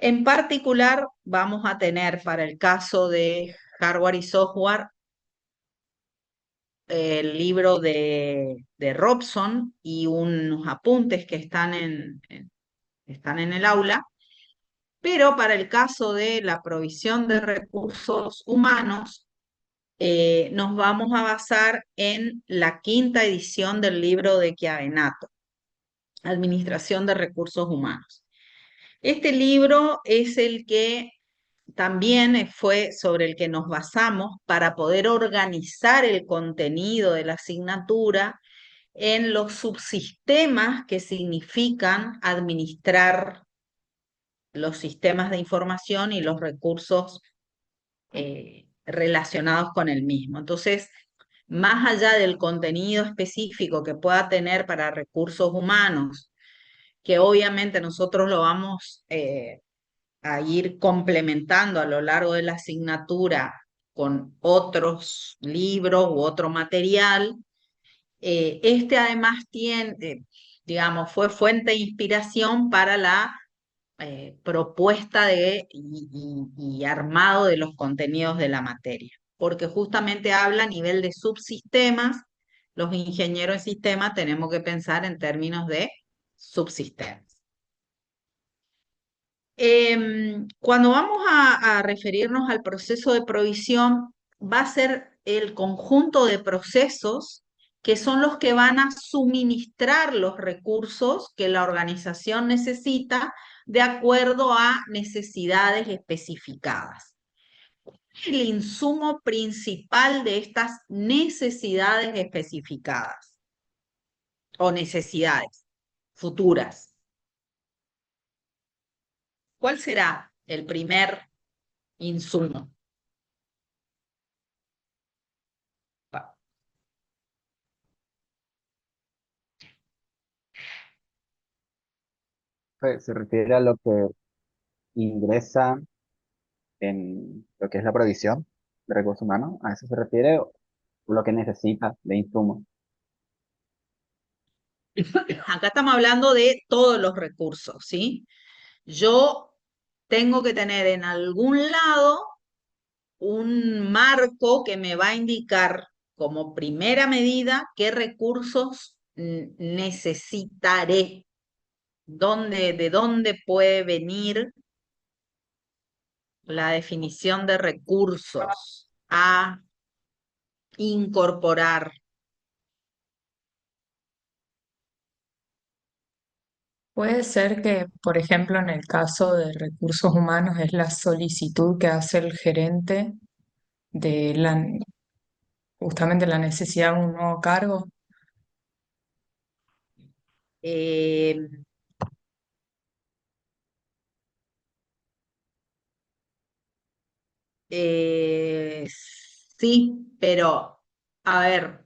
En particular, vamos a tener para el caso de hardware y software el libro de Robson y unos apuntes que están en el aula, pero para el caso de la provisión de recursos humanos, nos vamos a basar en la quinta edición del libro de Chiavenato, Administración de Recursos Humanos. Este libro es el que también fue sobre el que nos basamos para poder organizar el contenido de la asignatura en los subsistemas que significan administrar los sistemas de información y los recursos relacionados con el mismo. Entonces, más allá del contenido específico que pueda tener para recursos humanos, que obviamente nosotros lo vamos a ir complementando a lo largo de la asignatura con otros libros u otro material. Este además tiene, digamos, fue fuente de inspiración para la propuesta y armado de los contenidos de la materia, porque justamente habla a nivel de subsistemas. Los ingenieros en sistemas tenemos que pensar en términos de subsistemas. Cuando vamos a referirnos al proceso de provisión, va a ser el conjunto de procesos que son los que van a suministrar los recursos que la organización necesita de acuerdo a necesidades especificadas. El insumo principal de estas necesidades especificadas o necesidades futuras. ¿Cuál será el primer insumo? Pues, se refiere a lo que ingresa en lo que es la provisión de recursos humanos. ¿A eso se refiere o lo que necesita de insumos? Acá estamos hablando de todos los recursos, ¿sí? Yo tengo que tener en algún lado un marco que me va a indicar como primera medida qué recursos necesitaré, de dónde puede venir la definición de recursos a incorporar. Puede ser que, por ejemplo, en el caso de recursos humanos, es la solicitud que hace el gerente de justamente la necesidad de un nuevo cargo. Eh, eh, sí, pero a ver,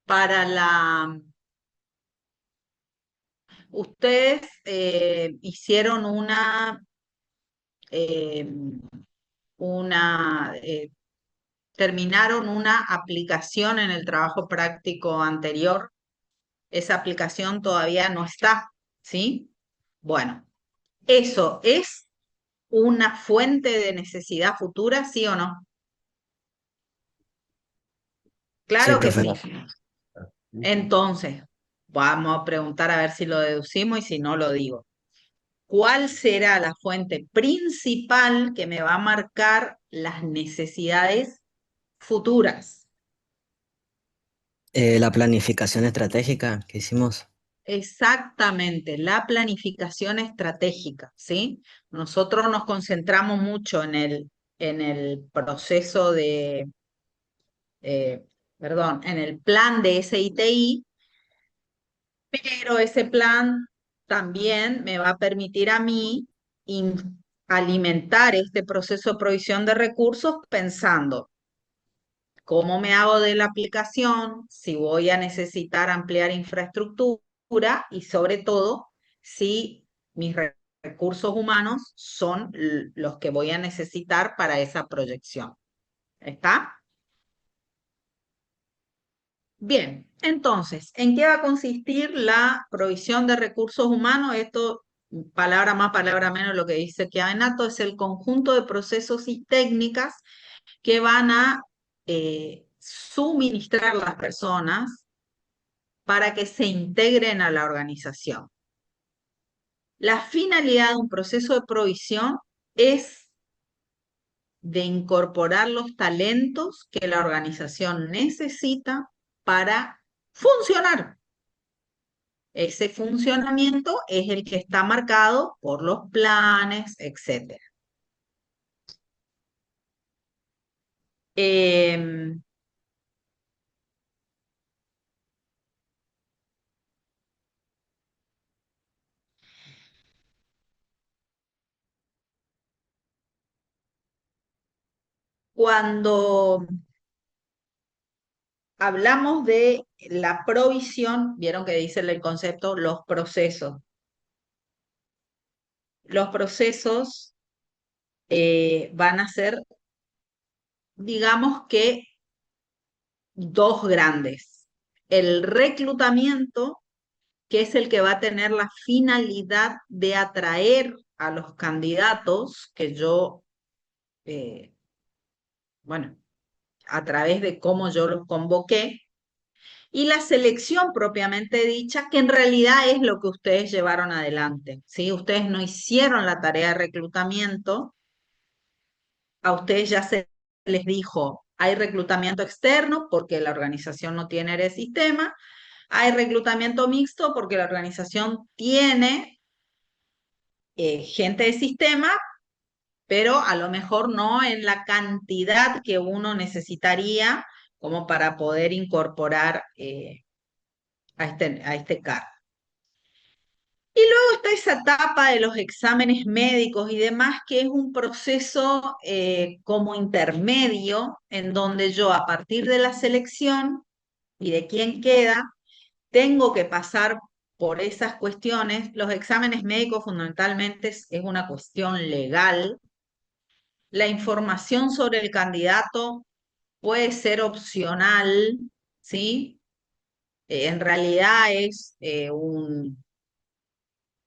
para ustedes hicieron eh, una, terminaron una aplicación en el trabajo práctico anterior. Esa aplicación todavía no está, ¿sí? Bueno, ¿eso es una fuente de necesidad futura, sí o no? Sí, Claro que profe. sí. Entonces, vamos a preguntar a ver si lo deducimos y si no lo digo. ¿Cuál será la fuente principal que me va a marcar las necesidades futuras? La planificación estratégica que hicimos. Exactamente, la planificación estratégica, ¿sí? Nosotros nos concentramos mucho en el proceso eh, perdón, en el plan de SITI, pero ese plan también me va a permitir a mí alimentar este proceso de provisión de recursos pensando cómo me hago de la aplicación, si voy a necesitar ampliar infraestructura y sobre todo si mis recursos humanos son los que voy a necesitar para esa proyección. ¿Está? Bien, entonces, ¿en qué va a consistir la provisión de recursos humanos? Esto, palabra más, palabra menos, lo que dice que Aenato es el conjunto de procesos y técnicas que van a suministrar las personas para que se integren a la organización. La finalidad de un proceso de provisión es de incorporar los talentos que la organización necesita para funcionar. Ese funcionamiento es el que está marcado por los planes, etc. Em, Cuando hablamos de la provisión, vieron que dice el concepto los procesos. Los procesos van a ser, digamos que, dos grandes. El reclutamiento, que es el que va a tener la finalidad de atraer a los candidatos que yo, bueno, a través de cómo yo los convoqué, y la selección propiamente dicha, que en realidad es lo que ustedes llevaron adelante, ¿sí? Ustedes no hicieron la tarea de reclutamiento, a ustedes ya se les dijo, hay reclutamiento externo porque la organización no tiene área de sistema, hay reclutamiento mixto porque la organización tiene gente de sistema, pero a lo mejor no en la cantidad que uno necesitaría como para poder incorporar a este cargo. Y luego está esa etapa de los exámenes médicos y demás, que es un proceso como intermedio, en donde yo a partir de la selección y de quién queda, tengo que pasar por esas cuestiones. Los exámenes médicos fundamentalmente es una cuestión legal. La información sobre el candidato puede ser opcional, ¿sí? En realidad es un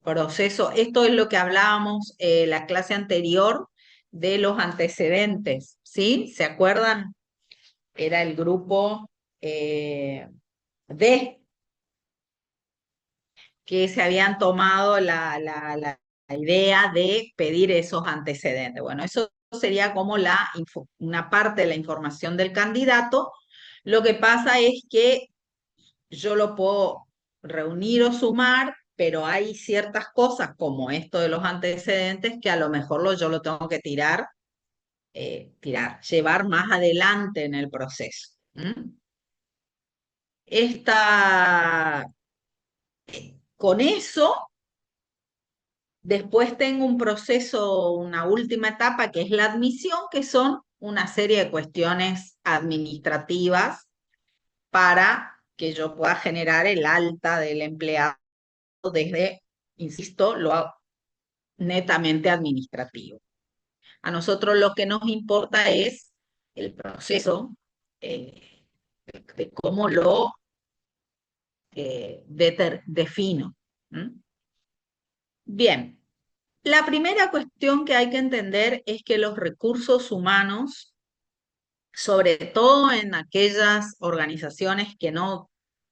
proceso. Esto es lo que hablábamos la clase anterior de los antecedentes, ¿sí? ¿Se acuerdan? Era el grupo D, que se habían tomado la idea de pedir esos antecedentes. Bueno, eso sería como una parte de la información del candidato. Lo que pasa es que yo lo puedo reunir o sumar, pero hay ciertas cosas como esto de los antecedentes que a lo mejor yo lo tengo que llevar más adelante en el proceso. Con eso, después tengo un proceso, una última etapa que es la admisión, que son una serie de cuestiones administrativas para que yo pueda generar el alta del empleado desde, insisto, lo netamente administrativo. A nosotros lo que nos importa es el proceso eh, de cómo lo defino. ¿Mm? Bien, la primera cuestión que hay que entender es que los recursos humanos, sobre todo en aquellas organizaciones que no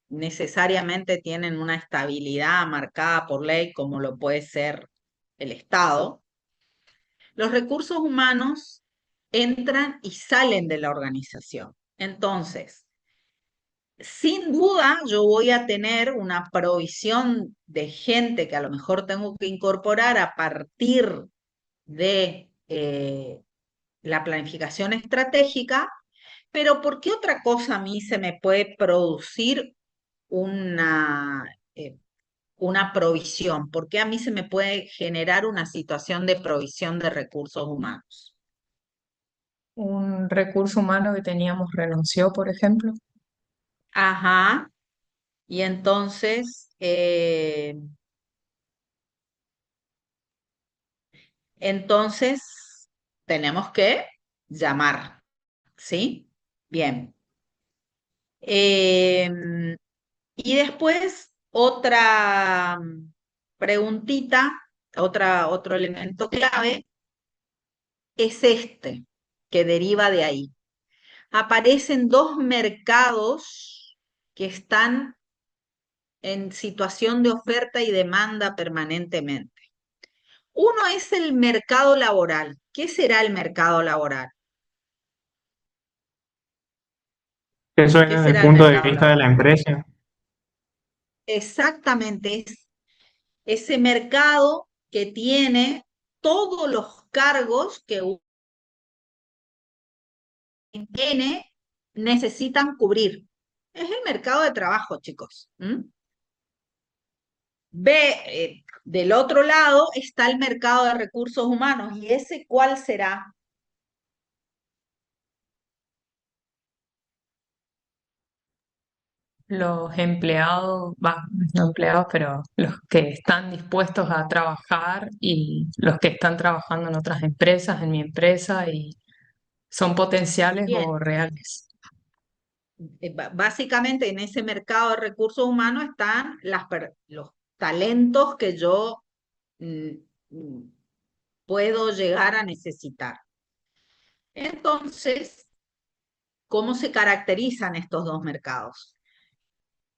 necesariamente tienen una estabilidad marcada por ley, como lo puede ser el Estado, los recursos humanos entran y salen de la organización. Entonces, sin duda, yo voy a tener una provisión de gente que a lo mejor tengo que incorporar a partir de la planificación estratégica, pero ¿por qué otra cosa a mí se me puede producir una, eh, una provisión? ¿Por qué a mí se me puede generar una situación de provisión de recursos humanos? Un recurso humano que teníamos renunció, por ejemplo. Ajá, y entonces tenemos que llamar, ¿sí? Bien. Em, y después otra preguntita, otro elemento clave, es este, que deriva de ahí. Aparecen dos mercados que están en situación de oferta y demanda permanentemente. Uno es el mercado laboral. ¿Qué será el mercado laboral? Eso es ¿Qué desde el será el punto de mercado vista de laboral? la empresa. Exactamente, es ese mercado que tiene todos los cargos que N necesitan cubrir. Es el mercado de trabajo, chicos. Del otro lado está el mercado de recursos humanos. ¿Y ese cuál será? Los empleados, no empleados, pero los que están dispuestos a trabajar y los que están trabajando en otras empresas, en mi empresa, y son potenciales Bien, o reales. básicamente en ese mercado de recursos humanos están los talentos que yo mm, mm, puedo llegar a necesitar. Entonces, ¿cómo se caracterizan estos dos mercados?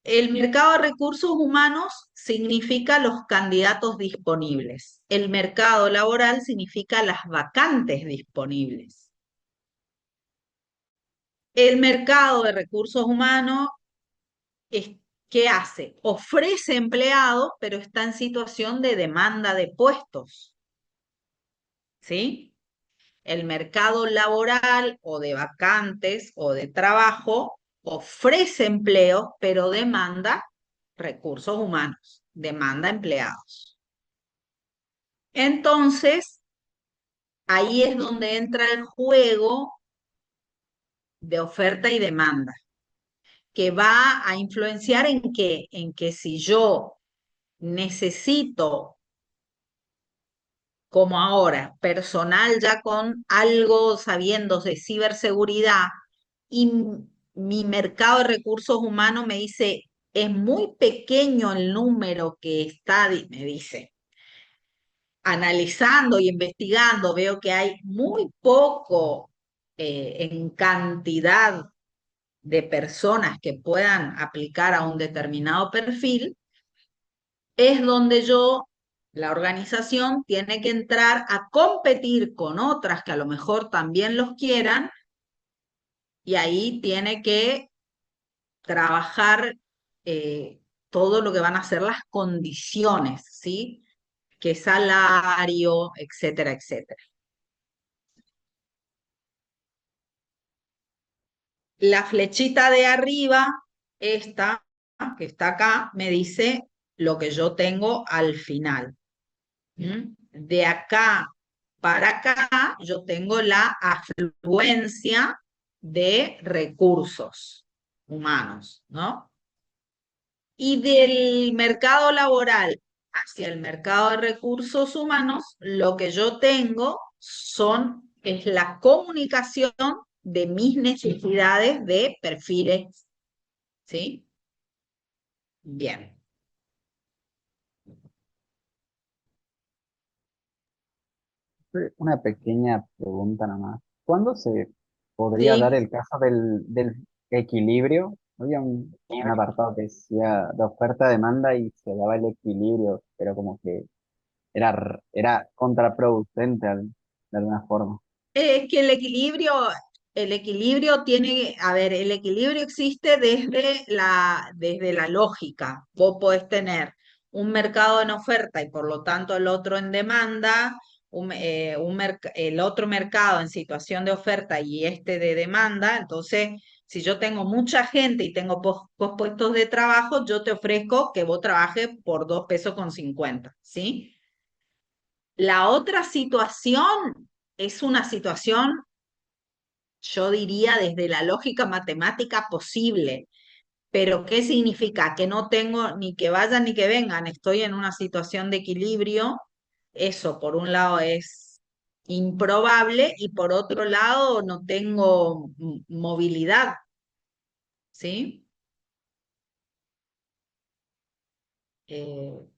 El mercado de recursos humanos significa los candidatos disponibles. El mercado laboral significa las vacantes disponibles. El mercado de recursos humanos es, ¿qué hace? Ofrece empleados, pero está en situación de demanda de puestos. ¿Sí? El mercado laboral o de vacantes o de trabajo ofrece empleo, pero demanda recursos humanos, demanda empleados. Entonces, ahí es donde entra el juego de oferta y demanda, que va a influenciar en que si yo necesito, como ahora, personal ya con algo sabiendo de ciberseguridad, y mi mercado de recursos humanos me dice, es muy pequeño el número que está, me dice, analizando y investigando, veo que hay muy poco en cantidad de personas que puedan aplicar a un determinado perfil, es donde la organización, tiene que entrar a competir con otras que a lo mejor también los quieran, y ahí tiene que trabajar todo lo que van a ser las condiciones, ¿sí? ¿Qué salario, etcétera, etcétera? La flechita de arriba, esta que está acá, me dice lo que yo tengo al final. De acá para acá, yo tengo la afluencia de recursos humanos, ¿no? Y del mercado laboral hacia el mercado de recursos humanos, lo que yo tengo es la comunicación de mis necesidades de perfiles, ¿sí? Bien. Una pequeña pregunta nada más. ¿Cuándo se podría dar Sí, el caso del equilibrio? Había un apartado que decía de oferta-demanda y se daba el equilibrio, pero como que era contraproducente de alguna forma. es que el equilibrio tiene, a ver, el equilibrio existe desde la lógica. Vos podés tener un mercado en oferta y por lo tanto el otro en demanda, el otro mercado en situación de oferta y este de demanda. Entonces, si yo tengo mucha gente y tengo puestos de trabajo, yo te ofrezco que vos trabajes por 2,50 pesos, ¿sí? La otra situación es una situación, yo diría, desde la lógica matemática posible. Pero ¿qué significa? Que no tengo ni que vayan ni que vengan, estoy en una situación de equilibrio. Eso, por un lado, es improbable y por otro lado, no tengo movilidad, ¿sí? Eh,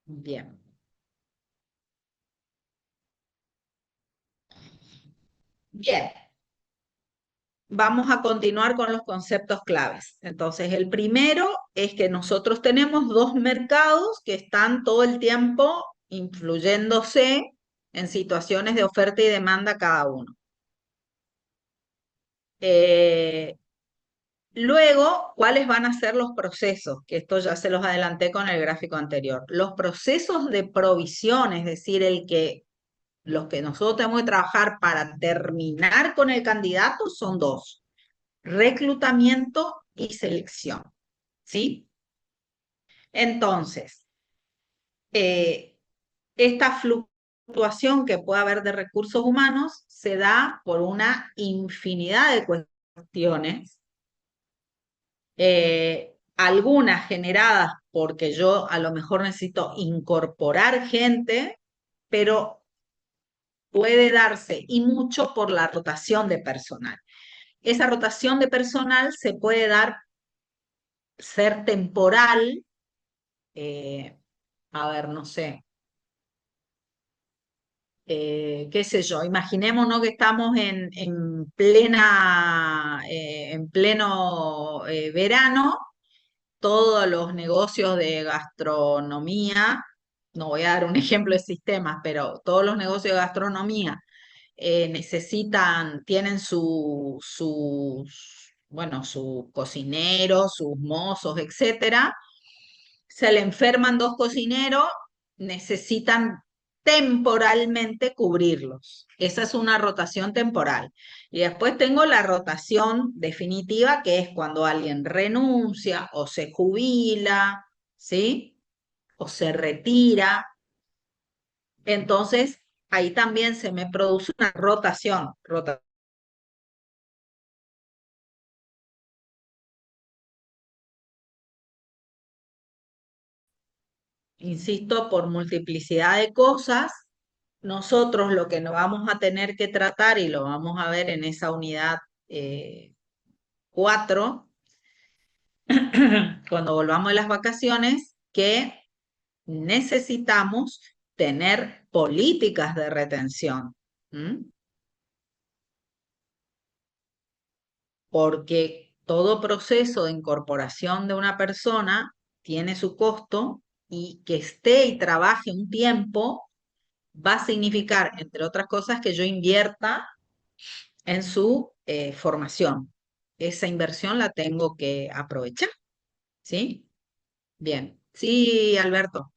bien. Bien. Vamos a continuar con los conceptos claves. Entonces, el primero es que nosotros tenemos dos mercados que están todo el tiempo influyéndose en situaciones de oferta y demanda cada uno. Luego, ¿cuáles van a ser los procesos? Que esto ya se los adelanté con el gráfico anterior. Los procesos de provisión, es decir, los que nosotros tenemos que trabajar para terminar con el candidato son dos: reclutamiento y selección, ¿sí? Entonces, esta fluctuación que puede haber de recursos humanos se da por una infinidad de cuestiones, algunas generadas porque yo a lo mejor necesito incorporar gente, pero puede darse y mucho por la rotación de personal. Esa rotación de personal se puede ser temporal, a ver, no sé, qué sé yo, imaginémonos que estamos en pleno verano, todos los negocios de gastronomía, no voy a dar un ejemplo de sistemas, pero todos los negocios de gastronomía tienen bueno, sus cocineros, sus mozos, etcétera. Se le enferman dos cocineros, necesitan temporalmente cubrirlos. Esa es una rotación temporal. Y después tengo la rotación definitiva, que es cuando alguien renuncia o se jubila, ¿sí? O se retira. Entonces, ahí también se me produce una rotación. Insisto, por multiplicidad de cosas, nosotros lo que nos vamos a tener que tratar, y lo vamos a ver en esa unidad 4, cuando volvamos de las vacaciones, que necesitamos tener políticas de retención. ¿m? Porque todo proceso de incorporación de una persona tiene su costo, y que esté y trabaje un tiempo va a significar, entre otras cosas, que yo invierta en su formación. Esa inversión la tengo que aprovechar, ¿sí? Bien. Sí, Alberto.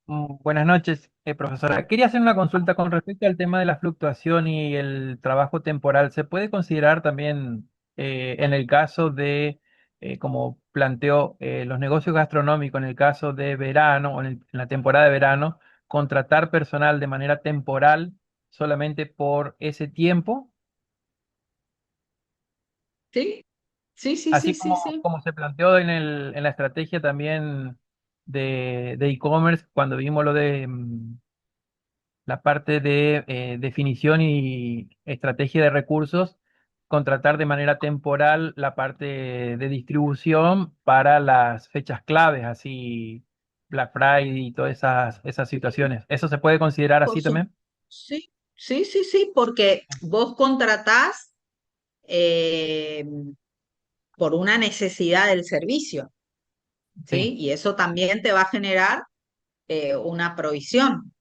Buenas noches, profesora. Quería hacer una consulta con respecto al tema de la fluctuación y el trabajo temporal. ¿Se puede considerar también en el caso de, como planteó, los negocios gastronómicos, en el caso de verano o en la temporada de verano, contratar personal de manera temporal solamente por ese tiempo? Sí, sí, sí, sí, Así sí, como, sí. como se planteó en la estrategia también de e-commerce, cuando vimos lo de la parte de definición y estrategia de recursos, contratar de manera temporal la parte de distribución para las fechas claves, así Black Friday y todas esas situaciones. ¿Eso se puede considerar Por así su, también? sí, sí, sí, sí, porque vos contratás eh, por una necesidad del servicio, Sí, ¿sí? Y eso también te va a generar una provisión.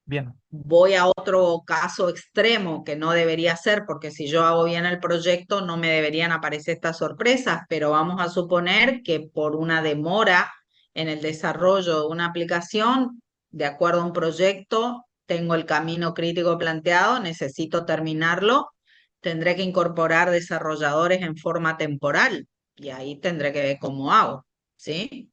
bien, Voy a otro caso extremo que no debería ser, porque si yo hago bien el proyecto no me deberían aparecer estas sorpresas, pero vamos a suponer que por una demora en el desarrollo de una aplicación, de acuerdo a un proyecto, tengo el camino crítico planteado, necesito terminarlo, tendré que incorporar desarrolladores en forma temporal y ahí tendré que ver cómo hago, ¿sí?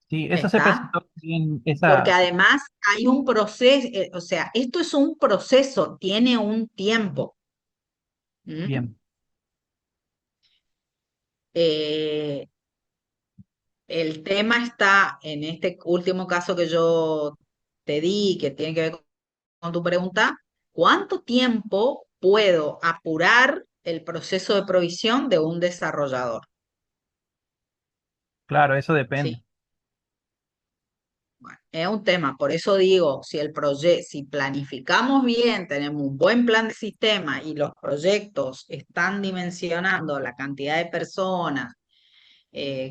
sí, eso se ¿Está? presentó bien, Porque esa, además hay un proceso, o sea, esto es un proceso, tiene un tiempo. ¿M? bien, Eh, el tema está en este último caso que yo te di, que tiene que ver con tu pregunta: ¿cuánto tiempo puedo apurar el proceso de provisión de un desarrollador. Claro, eso depende. ¿Sí? Bueno, es un tema, por eso digo, si el proyecto, si planificamos bien, tenemos un buen plan de sistema y los proyectos están dimensionando la cantidad de personas,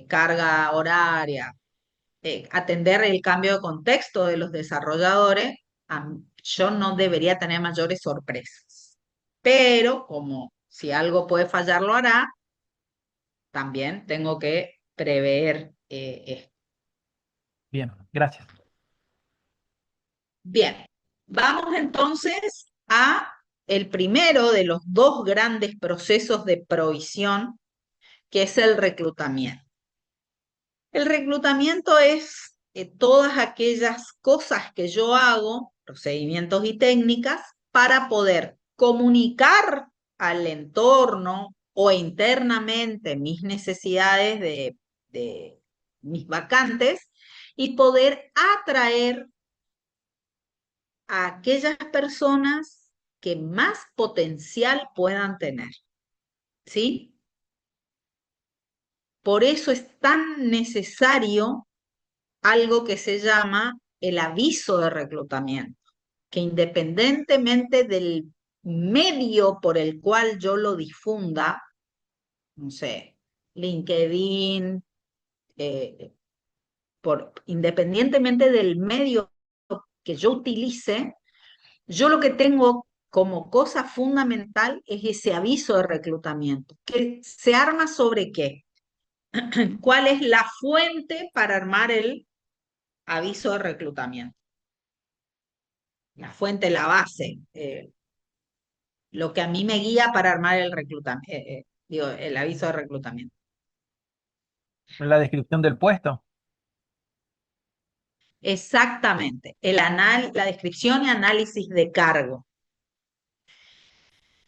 carga horaria, atender el cambio de contexto de los desarrolladores, yo no debería tener mayores sorpresas. Pero como si algo puede fallar, lo hará, también tengo que prever esto. Bien, gracias. Bien, vamos entonces a el primero de los dos grandes procesos de provisión, que es el reclutamiento. El reclutamiento es todas aquellas cosas que yo hago, procedimientos y técnicas, para poder comunicar al entorno o internamente mis necesidades de mis vacantes y poder atraer a aquellas personas que más potencial puedan tener, ¿sí? Por eso es tan necesario algo que se llama el aviso de reclutamiento, que independientemente del medio por el cual yo lo difunda, no sé, LinkedIn, independientemente del medio que yo utilice, yo lo que tengo como cosa fundamental es ese aviso de reclutamiento, que se arma sobre qué, cuál es la fuente para armar el aviso de reclutamiento. La fuente, la base, lo que a mí me guía para armar el reclutamiento, digo, el aviso de reclutamiento. La descripción del puesto. Exactamente, la descripción y análisis de cargo.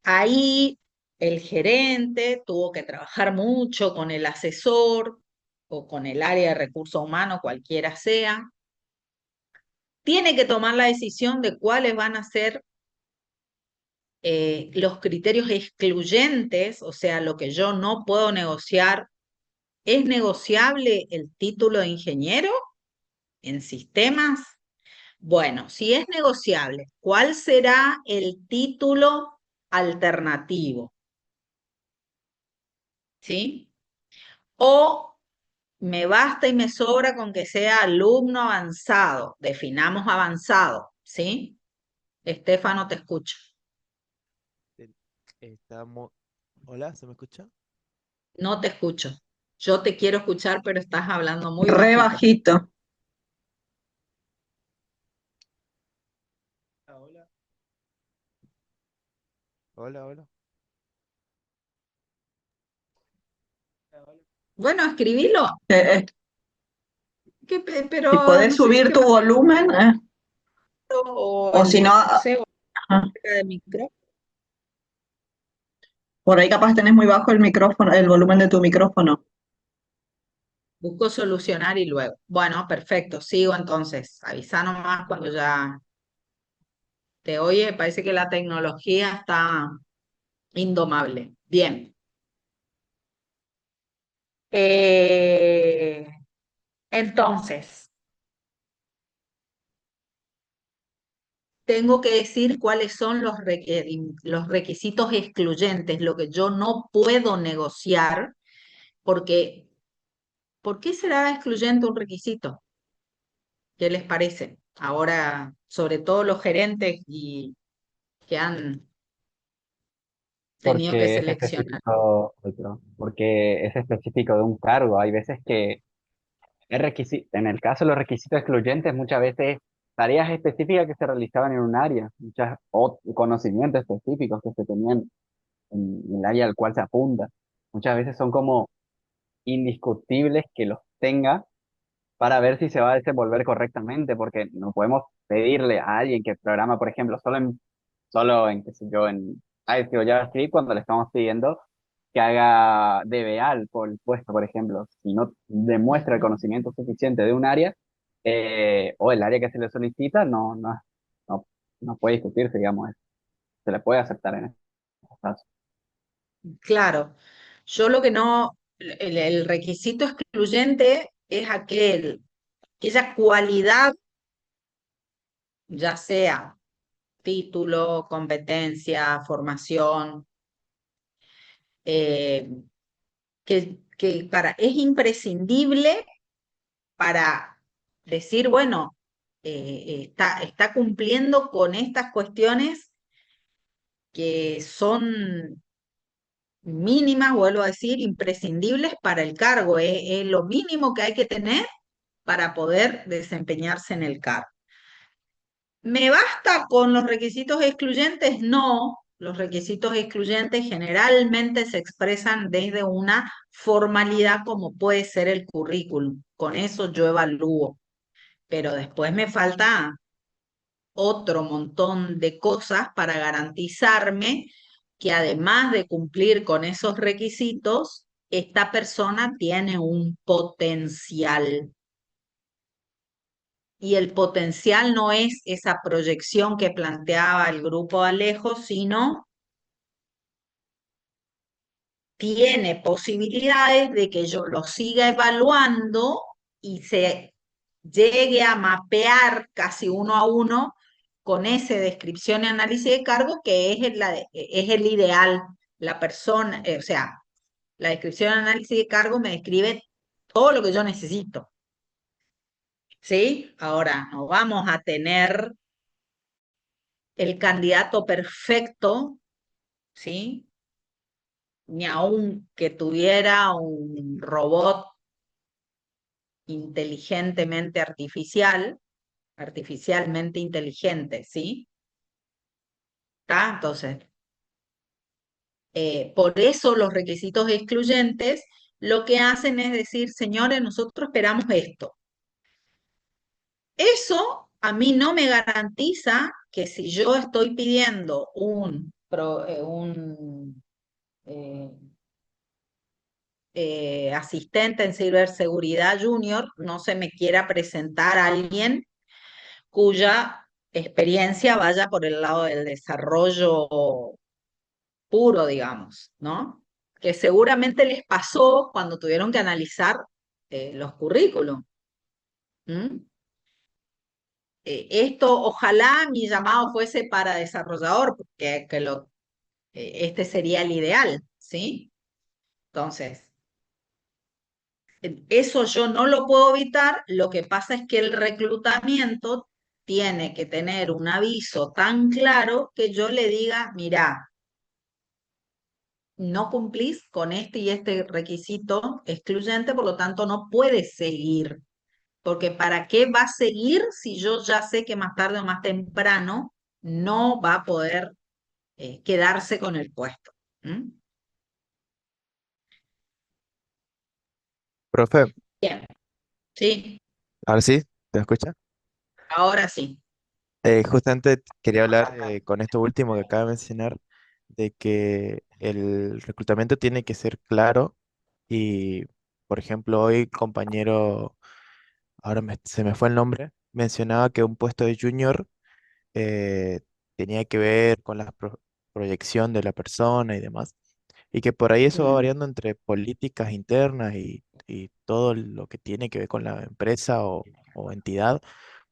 Ahí el gerente tuvo que trabajar mucho con el asesor o con el área de recursos humanos, cualquiera sea. Tiene que tomar la decisión de cuáles van a ser los criterios excluyentes, o sea, lo que yo no puedo negociar. ¿Es negociable el título de ingeniero en sistemas? Bueno, si es negociable, ¿cuál será el título alternativo? ¿Sí? O me basta y me sobra con que sea alumno avanzado. Definamos avanzado, ¿sí? Estefano, te escucho. Ten- Estamos. Hola, ¿se me escucha? No te escucho. Yo te quiero escuchar, pero estás hablando muy Re bajito. bajito. Hola, hola. Hola, hola. Hola, hola. Bueno, escribilo. Si Pero podés no sé subir qué tu va volumen, o o si no, no sé, o ajá, cerca del micrófono. por ahí capaz tenés muy bajo el micrófono, el volumen de tu micrófono. Busco solucionar y luego. Bueno, perfecto. Sigo entonces. Avisa nomás cuando ya te oye. Parece que la tecnología está indomable. Bien. Eh, entonces, tengo que decir cuáles son los requisitos excluyentes, lo que yo no puedo negociar, porque ¿por qué será excluyente un requisito? ¿Qué les parece? Ahora, sobre todo los gerentes y que han tenido que Porque es seleccionar. específico, porque es específico de un cargo. Hay veces que es requisito, en el caso de los requisitos excluyentes, muchas veces tareas específicas que se realizaban en un área, muchos conocimientos específicos que se tenían en el área al cual se apunta. Muchas veces son como indiscutibles que los tenga para ver si se va a desenvolver correctamente, porque no podemos pedirle a alguien que programa, por ejemplo, qué sé yo, en ASP o JavaScript cuando le estamos pidiendo que haga DBA por el puesto, por ejemplo. Si no demuestra el Ujú. conocimiento suficiente de un área, o el área que se le solicita, no puede discutirse, digamos, se le puede aceptar en eso. caso. Claro, yo lo que no, el requisito excluyente es aquella cualidad, ya sea título, competencia, formación, eh, es imprescindible para decir, bueno, está cumpliendo con estas cuestiones que son mínimas, vuelvo a decir, imprescindibles para el cargo. Es lo mínimo que hay que tener para poder desempeñarse en el cargo. ¿Me basta con los requisitos excluyentes? No. Los requisitos excluyentes generalmente se expresan desde una formalidad como puede ser el currículum. Con eso yo evalúo, pero después me falta otro montón de cosas para garantizarme que además de cumplir con esos requisitos, esta persona tiene un potencial. Y el potencial no es esa proyección que planteaba el grupo Alejo, sino tiene posibilidades de que yo lo siga evaluando y se llegue a mapear casi uno a uno con esa descripción y análisis de cargo que es el ideal. La persona, o sea, la descripción y análisis de cargo me describe todo lo que yo necesito. ¿Sí? Ahora, no vamos a tener el candidato perfecto, ¿sí? Ni aun que tuviera un robot inteligentemente artificialmente inteligente, ¿sí? ¿Está? Entonces, por eso los requisitos excluyentes lo que hacen es decir, señores, nosotros esperamos esto. Eso a mí no me garantiza que si yo estoy pidiendo eh, asistente en ciberseguridad junior, no se me quiera presentar a alguien cuya experiencia vaya por el lado del desarrollo puro, digamos, ¿no? Que seguramente les pasó cuando tuvieron que analizar los currículums. ¿Mm? Esto, ojalá mi llamado fuese para desarrollador, porque este sería el ideal, ¿sí? Entonces, eso yo no lo puedo evitar, lo que pasa es que el reclutamiento tiene que tener un aviso tan claro que yo le diga, mira, no cumplís con este y este requisito excluyente, por lo tanto no puedes seguir. Porque ¿para qué va a seguir si yo ya sé que más tarde o más temprano no va a poder quedarse con el puesto? ¿Mm? Profe, Bien, sí, ahora sí, ¿te escucha? ahora sí. Justamente quería hablar con esto último que acaba de mencionar, de que el reclutamiento tiene que ser claro y, por ejemplo, hoy compañero, se me fue el nombre, mencionaba que un puesto de junior eh, tenía que ver con la proyección de la persona y demás, y que por ahí eso va Mm, variando entre políticas internas y todo lo que tiene que ver con la empresa o entidad.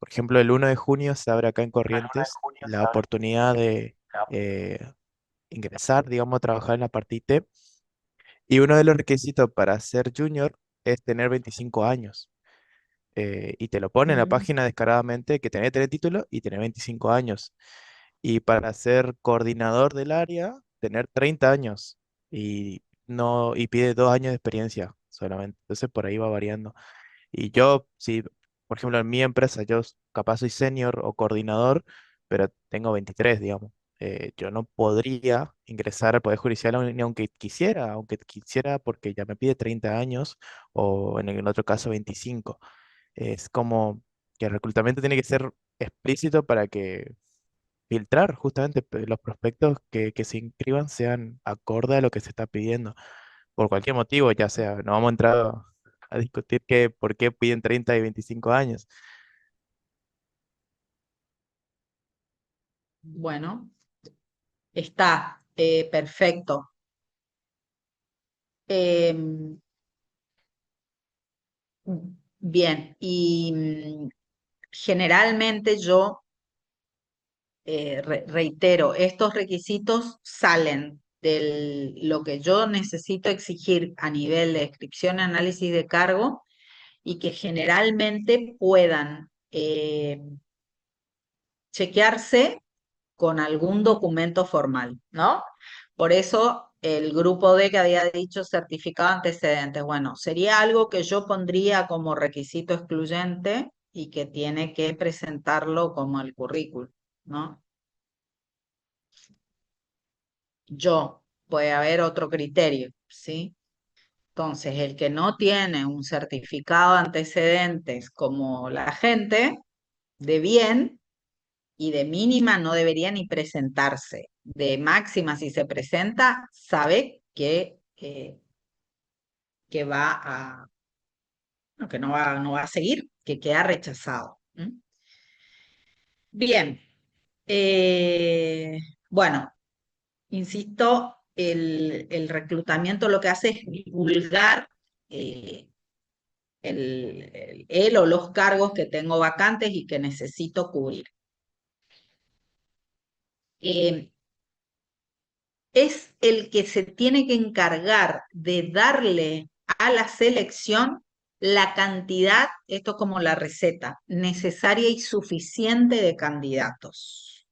Por ejemplo, el 1 de junio se abre acá en Corrientes la oportunidad de eh, ingresar, digamos, a trabajar en la parte IT, y uno de los requisitos para ser junior es tener 25 años. Y te lo pone en la mm. página descaradamente que tenés que tener título y tener 25 años. Y para ser coordinador del área, tener 30 años. Y, no, y pide 2 años de experiencia solamente. Entonces por ahí va variando. Y yo, si, por ejemplo, en mi empresa, capaz soy senior o coordinador, pero tengo 23, digamos. Yo no podría ingresar al Poder Judicial ni aunque quisiera, porque ya me pide 30 años o en el otro caso 25. Es como que el reclutamiento tiene que ser explícito para que filtrar justamente los prospectos que se inscriban sean acorde a lo que se está pidiendo, por cualquier motivo, ya sea, no vamos a entrar a discutir por qué piden 30 y 25 años. Bueno, está Perfecto. Em, Bien, y generalmente yo reitero, estos requisitos salen de lo que yo necesito exigir a nivel de descripción y análisis de cargo y que generalmente puedan chequearse con algún documento formal, ¿no? Por eso el grupo D que había dicho certificado de antecedentes, bueno, sería algo que yo pondría como requisito excluyente y que tiene que presentarlo como el currículum, ¿no? Puede haber otro criterio, ¿sí? Entonces, el que no tiene un certificado de antecedentes como la gente, de bien y de mínima no debería ni presentarse. De máxima, si se presenta, sabe que va a, no, que no va a seguir, que queda rechazado. ¿Mm? Bien, eh, bueno, insisto, el reclutamiento lo que hace es divulgar eh, el o los cargos que tengo vacantes y que necesito cubrir. Eh, es el que se tiene que encargar de darle a la selección la cantidad, esto es como la receta, necesaria y suficiente de candidatos.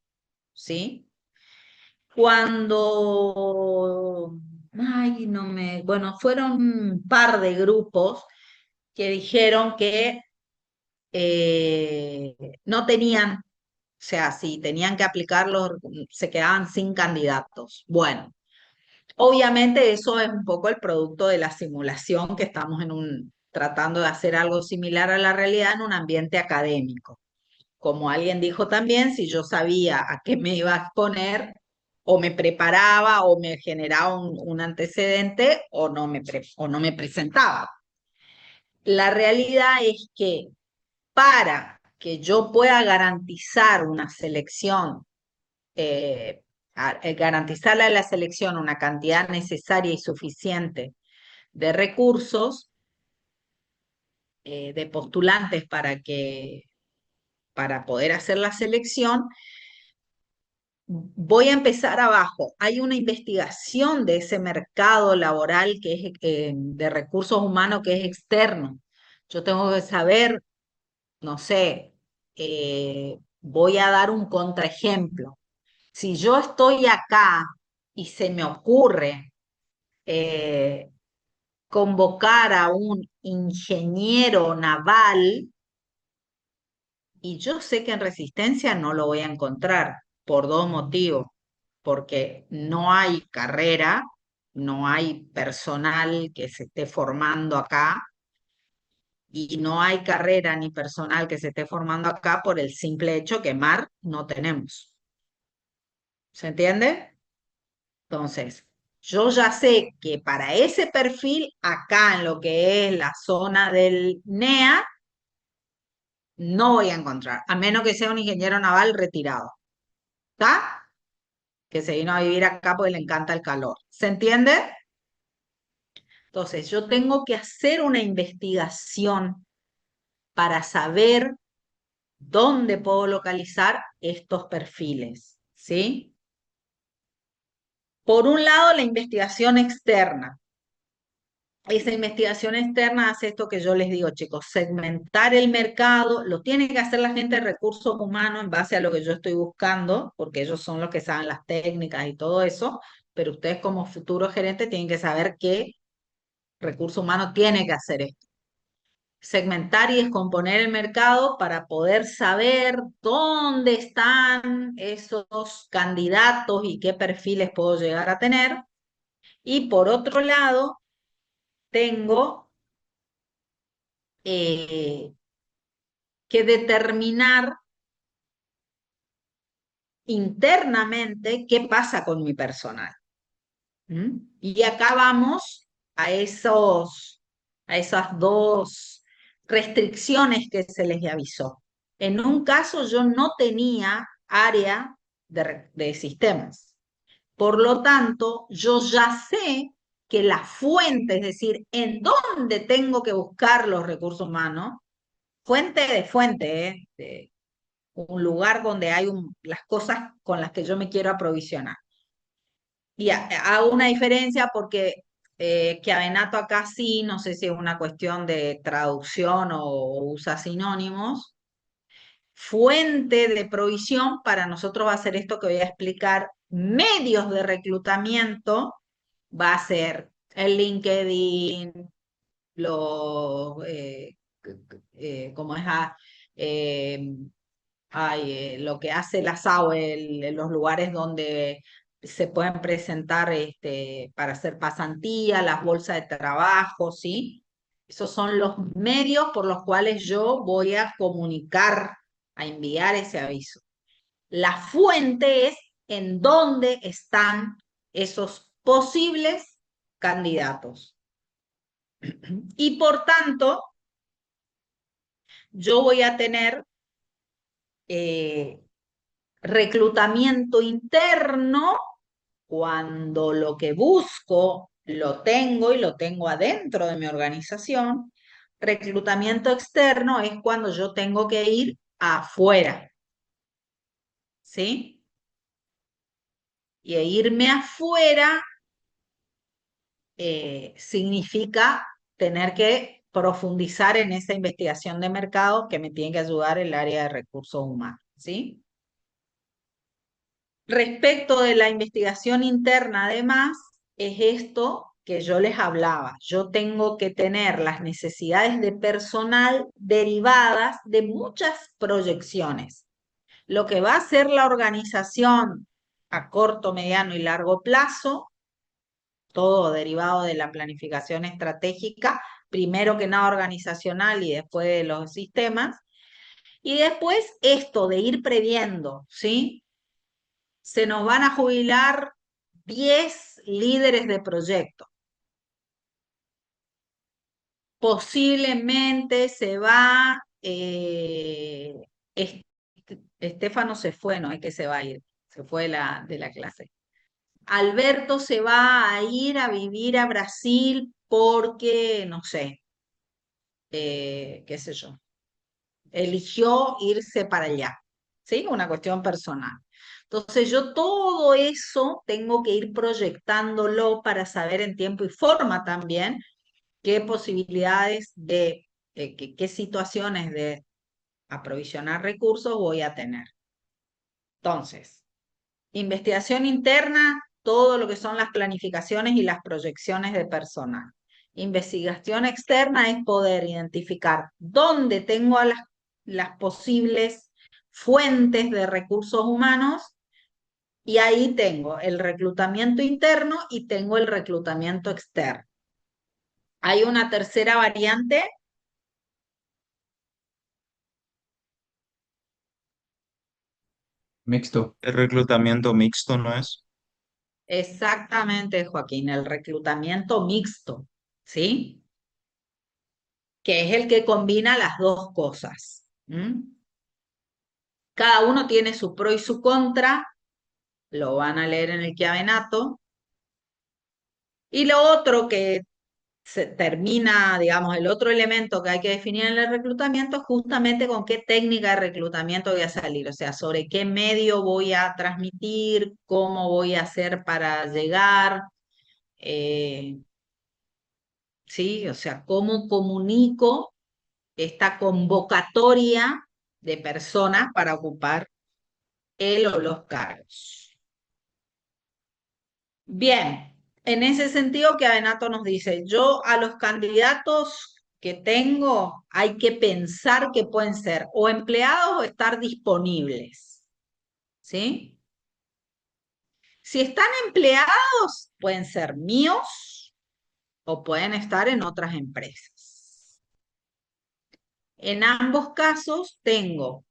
¿Sí? Cuando, ay, no me, bueno, fueron un par de grupos que dijeron que no tenían, o sea, si tenían que aplicarlos, se quedaban sin candidatos. Bueno, obviamente eso es un poco el producto de la simulación que estamos tratando de hacer algo similar a la realidad en un ambiente académico. Como alguien dijo también, si yo sabía a qué me iba a exponer, o me preparaba o me generaba un antecedente o no me presentaba. La realidad es que para que yo pueda garantizar una selección, garantizarle a la selección una cantidad necesaria y suficiente de recursos, de postulantes para poder hacer la selección, voy a empezar abajo. Hay una investigación de ese mercado laboral que es de recursos humanos que es externo. Yo tengo que saber, no sé, voy a dar un contraejemplo. Si yo estoy acá y se me ocurre eh, convocar a un ingeniero naval, y yo sé que en Resistencia no lo voy a encontrar por dos motivos, porque no hay carrera, no hay personal que se esté formando acá, y no hay carrera ni personal que se esté formando acá por el simple hecho que mar no tenemos. ¿Se entiende? Entonces, yo ya sé que para ese perfil, acá en lo que es la zona del NEA, no voy a encontrar, a menos que sea un ingeniero naval retirado, ¿está? Que se vino a vivir acá porque le encanta el calor. ¿Se entiende? Entonces, yo tengo que hacer una investigación para saber dónde puedo localizar estos perfiles, ¿sí? Por un lado, la investigación externa. Esa investigación externa hace esto que yo les digo, chicos, segmentar el mercado, lo tiene que hacer la gente de recursos humanos en base a lo que yo estoy buscando, porque ellos son los que saben las técnicas y todo eso, pero ustedes como futuros gerentes tienen que saber que recursos humanos tiene que hacer esto. Segmentar y descomponer el mercado para poder saber dónde están esos candidatos y qué perfiles puedo llegar a tener. Y por otro lado, tengo eh, que determinar internamente qué pasa con mi personal. ¿Mm? Y acá vamos a a esas dos restricciones que se les avisó. En un caso yo no tenía área de sistemas, Por lo tanto, yo ya sé que la fuente, es decir, en dónde tengo que buscar los recursos humanos, fuente de fuente, de un lugar donde hay las cosas con las que yo me quiero aprovisionar. Y hago una diferencia porque chiavenato acá sí, no sé si es una cuestión de traducción o usa sinónimos. Fuente de provisión para nosotros va a ser esto que voy a explicar. Medios de reclutamiento va a ser el LinkedIn, los, ¿cómo es? Eh, lo que hace la SAO, los lugares donde se pueden presentar para hacer pasantía, las bolsas de trabajo, ¿sí? Esos son los medios por los cuales yo voy a comunicar, a enviar ese aviso. La fuente es en dónde están esos posibles candidatos. Y por tanto, yo voy a tener reclutamiento interno cuando lo que busco lo tengo y lo tengo adentro de mi organización. Reclutamiento externo es cuando yo tengo que ir afuera, ¿sí? Y irme afuera significa tener que profundizar en esa investigación de mercado que me tiene que ayudar el área de recursos humanos, ¿sí? Respecto de la investigación interna, además, es esto que yo les hablaba. Yo tengo que tener las necesidades de personal derivadas de muchas proyecciones. Lo que va a hacer la organización a corto, mediano y largo plazo, todo derivado de la planificación estratégica, primero que nada organizacional y después de los sistemas. Y después esto de ir previendo, ¿sí? Se nos van a jubilar 10 líderes de proyecto. Posiblemente se va, Estefano se fue, no es que se va a ir, se fue de la clase. Alberto se va a ir a vivir a Brasil porque, no sé, qué sé yo, eligió irse para allá, ¿sí? Una cuestión personal. Entonces yo todo eso tengo que ir proyectándolo para saber en tiempo y forma también qué posibilidades qué situaciones de aprovisionar recursos voy a tener. Entonces, investigación interna, todo lo que son las planificaciones y las proyecciones de personal. Investigación externa es poder identificar dónde tengo a las posibles fuentes de recursos humanos y ahí tengo el reclutamiento interno y tengo el reclutamiento externo. Hay una tercera variante. Mixto. El reclutamiento mixto, ¿no es? Exactamente, Joaquín, el reclutamiento mixto, ¿sí? Que es el que combina las dos cosas. Cada uno tiene su pro y su contra, lo van a leer en el chiavenato. Y lo otro que se termina, digamos, el otro elemento que hay que definir en el reclutamiento es justamente con qué técnica de reclutamiento voy a salir, o sea, sobre qué medio voy a transmitir, cómo voy a hacer para llegar, ¿sí? O sea, cómo comunico esta convocatoria de personas para ocupar él o los cargos. Bien, en ese sentido que Abenato nos dice, yo a los candidatos que tengo hay que pensar que pueden ser o empleados o estar disponibles, ¿sí? Si están empleados, pueden ser míos o pueden estar en otras empresas. En ambos casos tengo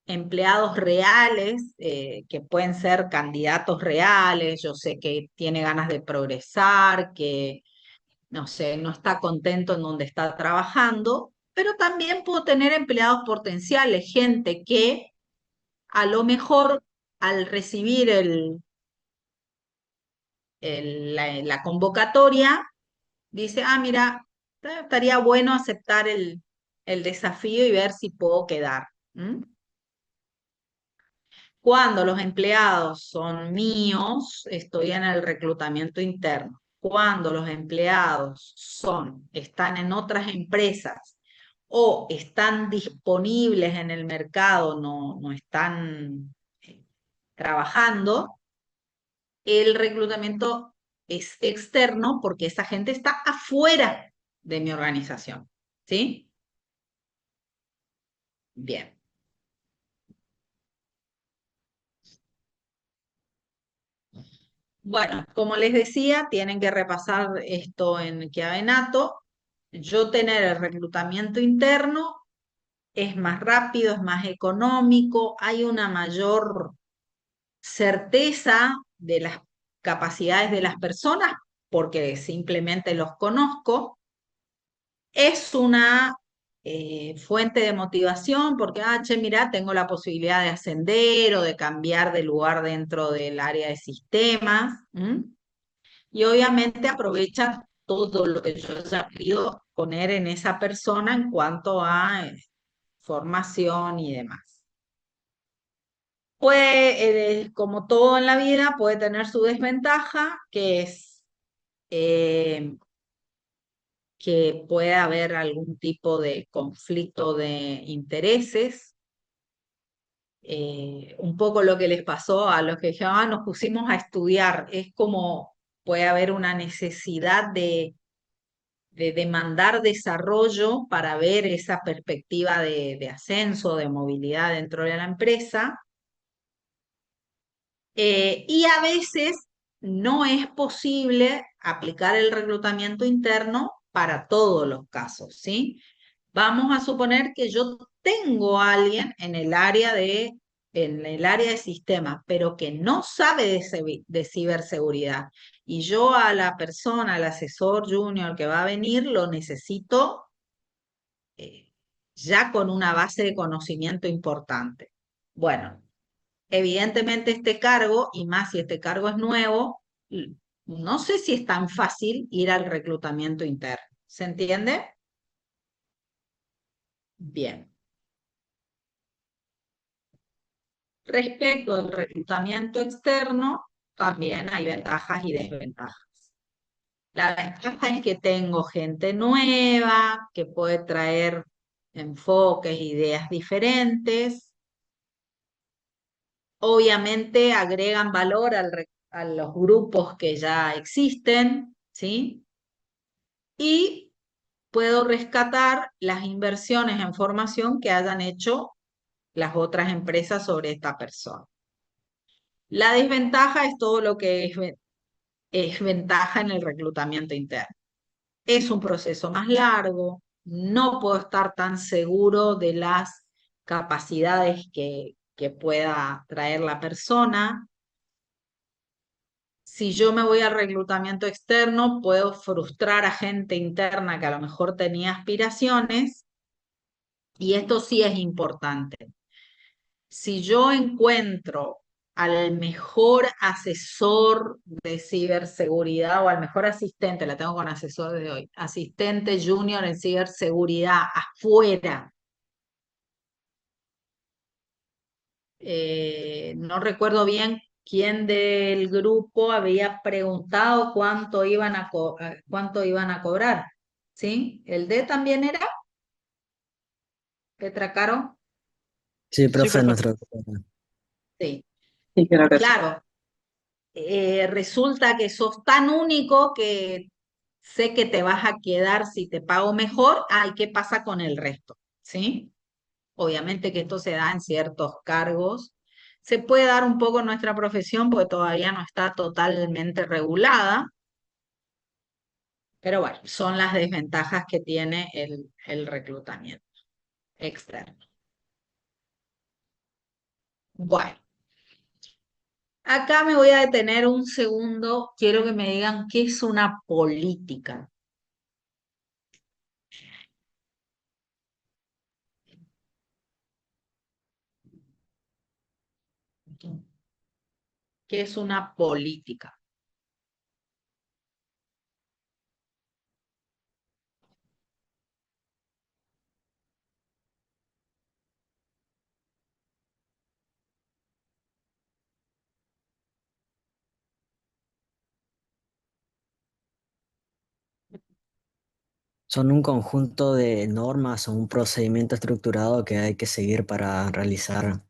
empleados reales, que pueden ser candidatos reales, yo sé que tiene ganas de progresar, que, no sé, no está contento en donde está trabajando, pero también puedo tener empleados potenciales, gente que a lo mejor al recibir la convocatoria, dice, ah, mira, estaría bueno aceptar el desafío y ver si puedo quedar. ¿M? Cuando los empleados son míos, estoy en el reclutamiento interno. Cuando los empleados están en otras empresas o están disponibles en el mercado, no están trabajando, el reclutamiento es externo porque esa gente está afuera de mi organización. ¿Sí? Bien. Bueno, como les decía, tienen que repasar esto en Chiavenato. Yo tener el reclutamiento interno es más rápido, es más económico, hay una mayor certeza de las capacidades de las personas porque simplemente los conozco. Es una fuente de motivación porque, che, mira, tengo la posibilidad de ascender o de cambiar de lugar dentro del área de sistemas. ¿M? Y obviamente aprovechan todo lo que yo haya podido poner en esa persona en cuanto a formación y demás. Puede, como todo en la vida, puede tener su desventaja, que es eh, que puede haber algún tipo de conflicto de intereses. Un poco lo que les pasó a los que dijeron, ah, nos pusimos a estudiar, es como puede haber una necesidad de demandar desarrollo para ver esa perspectiva de ascenso, de movilidad dentro de la empresa. Y a veces no es posible aplicar el reclutamiento interno para todos los casos, ¿sí? Vamos a suponer que yo tengo a alguien en el área de sistemas, pero que no sabe de ciberseguridad. Y yo a la persona, al asesor junior que va a venir, lo necesito ya con una base de conocimiento importante. Bueno, evidentemente este cargo, y más si este cargo es nuevo, no sé si es tan fácil ir al reclutamiento interno. ¿Se entiende? Bien. Respecto al reclutamiento externo, también hay ventajas y desventajas. La ventaja es que tengo gente nueva, que puede traer enfoques, ideas diferentes. Obviamente agregan valor a los grupos que ya existen, ¿sí? Y puedo rescatar las inversiones en formación que hayan hecho las otras empresas sobre esta persona. La desventaja es todo lo que es ventaja en el reclutamiento interno. Es un proceso más largo, no puedo estar tan seguro de las capacidades que pueda traer la persona. Si yo me voy al reclutamiento externo, puedo frustrar a gente interna que a lo mejor tenía aspiraciones, y esto sí es importante. Si yo encuentro al mejor asesor de ciberseguridad o al mejor asistente, la tengo con asesor de hoy, asistente junior en ciberseguridad afuera, no recuerdo bien quién del grupo había preguntado cuánto iban a cobrar, ¿sí? ¿El D también era? ¿Petra Caro? Sí, Sí, profe, profesor. nuestro. Sí. Sí, creo que sí. Claro, resulta que sos tan único que sé que te vas a quedar si te pago mejor. Ay, ¿qué pasa con el resto? ¿Sí? Obviamente que esto se da en ciertos cargos. Se puede dar un poco en nuestra profesión porque todavía no está totalmente regulada, pero bueno, son las desventajas que tiene el reclutamiento externo. Bueno, acá me voy a detener un segundo. Quiero que me digan qué es una política. ¿Qué es una política? Son un conjunto de normas o un procedimiento estructurado que hay que seguir para realizar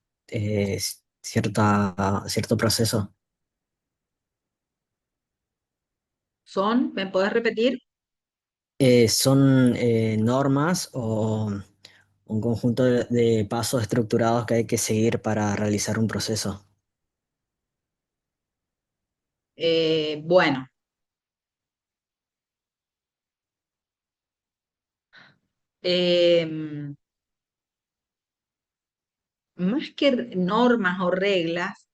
cierto proceso. ¿Me podés repetir? Son normas o un conjunto de pasos estructurados que hay que seguir para realizar un proceso. Bueno, em, más que normas o reglas,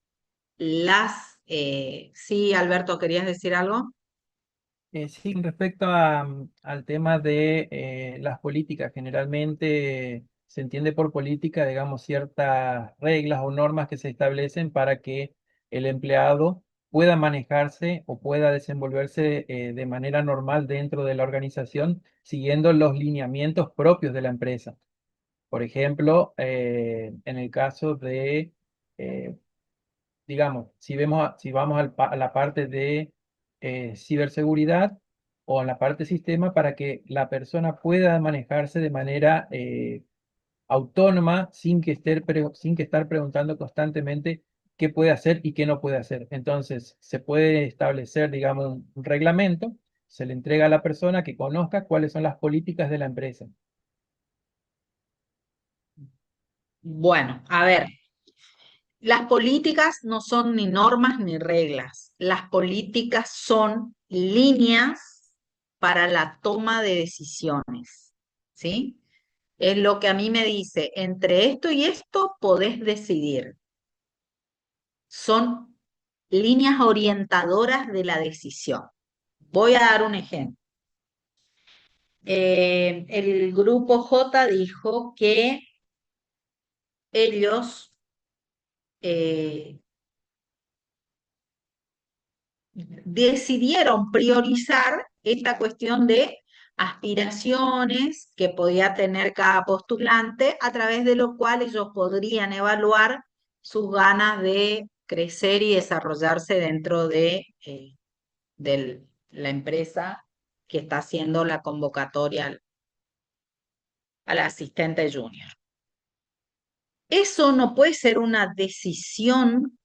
sí, Alberto, ¿querías decir algo? Sí, con respecto al tema de las políticas, generalmente se entiende por política, digamos, ciertas reglas o normas que se establecen para que el empleado pueda manejarse o pueda desenvolverse de manera normal dentro de la organización, siguiendo los lineamientos propios de la empresa. Por ejemplo, en el caso de eh, digamos, si vamos a la parte de ciberseguridad o en la parte de sistema para que la persona pueda manejarse de manera autónoma sin que estar preguntando constantemente qué puede hacer y qué no puede hacer. Entonces, se puede establecer, digamos, un reglamento, se le entrega a la persona que conozca cuáles son las políticas de la empresa. Bueno, a ver, las políticas no son ni normas ni reglas. Las políticas son líneas para la toma de decisiones, ¿sí? Es lo que a mí me dice, entre esto y esto podés decidir. Son líneas orientadoras de la decisión. Voy a dar un ejemplo. El grupo J dijo que ellos eh, decidieron priorizar esta cuestión de aspiraciones que podía tener cada postulante, a través de lo cual ellos podrían evaluar sus ganas de crecer y desarrollarse dentro de la empresa que está haciendo la convocatoria al asistente junior. Eso no puede ser una decisión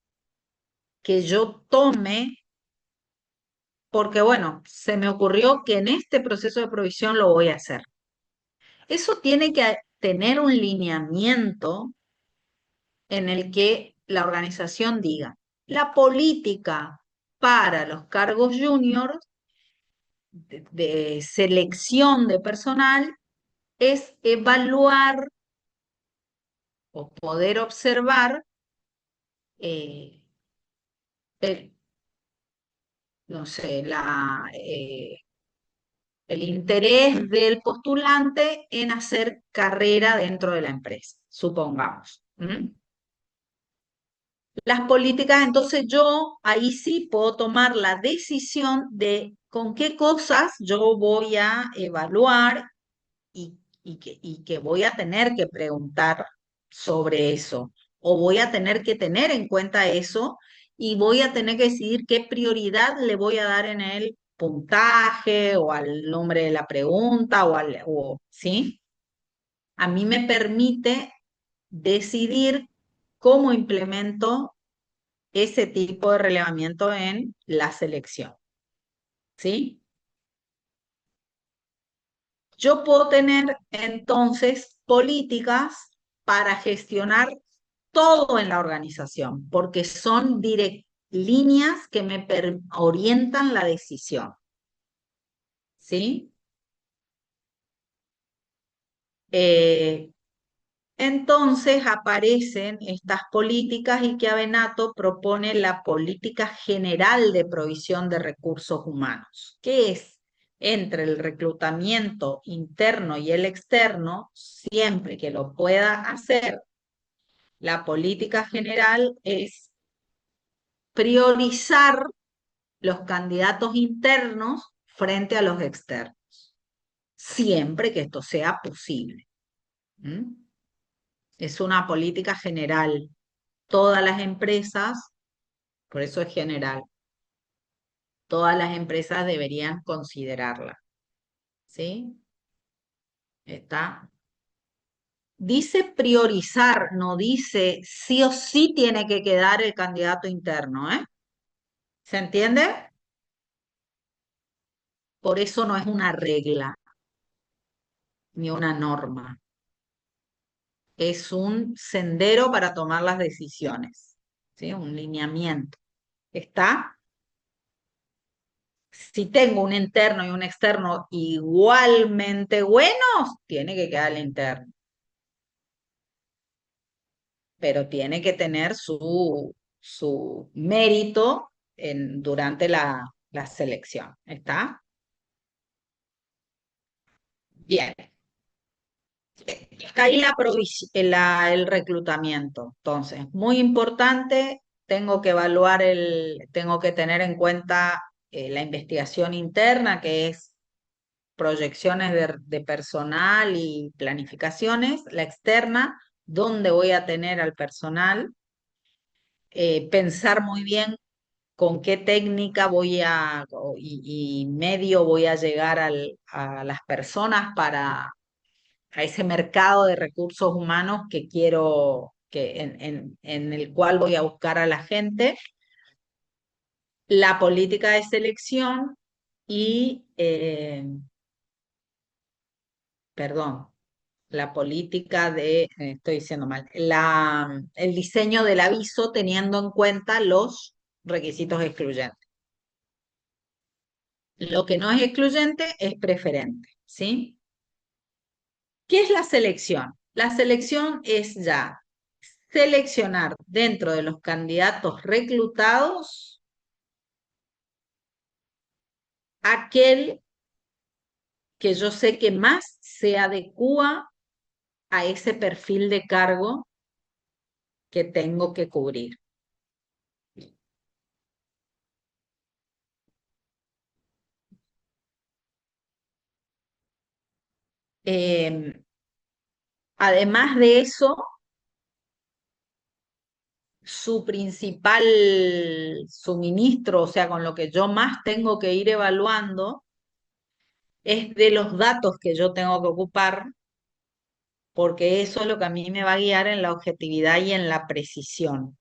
que yo tome porque, bueno, se me ocurrió que en este proceso de provisión lo voy a hacer. Eso tiene que tener un lineamiento en el que la organización diga, la política para los cargos juniors de selección de personal es evaluar o poder observar eh, el, no sé, el interés del postulante en hacer carrera dentro de la empresa, supongamos. Las políticas, entonces yo ahí sí puedo tomar la decisión de con qué cosas yo voy a evaluar y que voy a tener que preguntar sobre eso, o voy a tener que tener en cuenta eso y voy a tener que decidir qué prioridad le voy a dar en el puntaje o al nombre de la pregunta ¿sí? A mí me permite decidir cómo implemento ese tipo de relevamiento en la selección, ¿sí? Yo puedo tener entonces políticas para gestionar todo en la organización, porque son líneas que me orientan la decisión, ¿sí? Eh, entonces aparecen estas políticas y que Abenato propone la política general de provisión de recursos humanos, que es entre el reclutamiento interno y el externo, siempre que lo pueda hacer. La política general es priorizar los candidatos internos frente a los externos, siempre que esto sea posible. ¿Mm? Es una política general. Todas las empresas, por eso es general, todas las empresas deberían considerarla, ¿sí? ¿Está? Dice priorizar, no dice sí o sí tiene que quedar el candidato interno, ¿eh? ¿Se entiende? Por eso no es una regla ni una norma. Es un sendero para tomar las decisiones, ¿sí? Un lineamiento. ¿Está? Si tengo un interno y un externo igualmente buenos, tiene que quedar el interno, pero tiene que tener su mérito durante la selección. ¿Está? Bien. Está ahí el reclutamiento. Entonces, muy importante, tengo que tener en cuenta la investigación interna, que es proyecciones de personal y planificaciones, la externa, dónde voy a tener al personal, pensar muy bien con qué técnica y medio voy a llegar a las personas a ese mercado de recursos humanos que quiero, en el cual voy a buscar a la gente, la política de selección y, perdón, la política estoy diciendo mal, el diseño del aviso teniendo en cuenta los requisitos excluyentes. Lo que no es excluyente es preferente, ¿sí? ¿Qué es la selección? La selección es ya seleccionar dentro de los candidatos reclutados aquel que yo sé que más se adecúa a ese perfil de cargo que tengo que cubrir. Además de eso, su principal suministro, o sea, con lo que yo más tengo que ir evaluando, es de los datos que yo tengo que ocupar, porque eso es lo que a mí me va a guiar en la objetividad y en la precisión.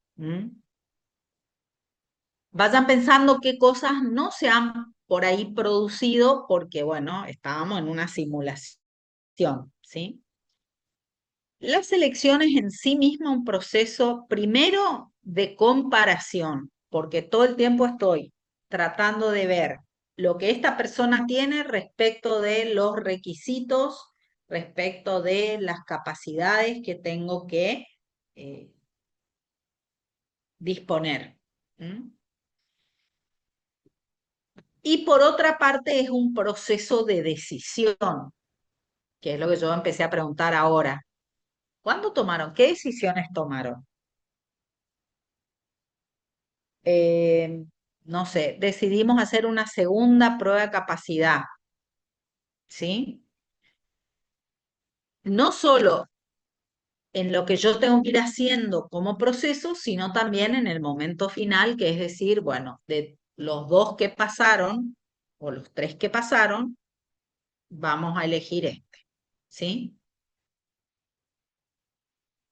Vayan pensando qué cosas no se han por ahí producido porque, bueno, estábamos en una simulación, ¿sí? Las elecciones en sí misma un proceso primero de comparación, porque todo el tiempo estoy tratando de ver lo que esta persona tiene respecto de los requisitos, respecto de las capacidades que tengo que eh, disponer. Y por otra parte es un proceso de decisión, que es lo que yo empecé a preguntar ahora. ¿Cuándo tomaron? ¿Qué decisiones tomaron? Eh, no sé, decidimos hacer una segunda prueba de capacidad, ¿sí? No solo en lo que yo tengo que ir haciendo como proceso, sino también en el momento final, que es decir, bueno, de los dos que pasaron o los tres que pasaron, vamos a elegir este, ¿sí?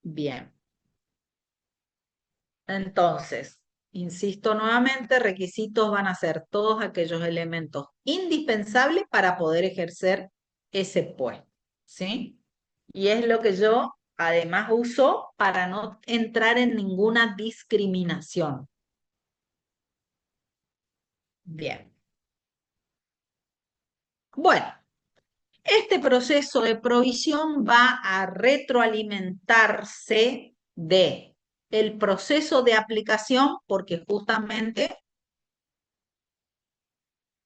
Bien. Entonces, insisto nuevamente, requisitos van a ser todos aquellos elementos indispensables para poder ejercer ese puesto, ¿sí? Y es lo que yo además uso para no entrar en ninguna discriminación. Bien. Bueno, este proceso de provisión va a retroalimentarse de el proceso de aplicación, porque justamente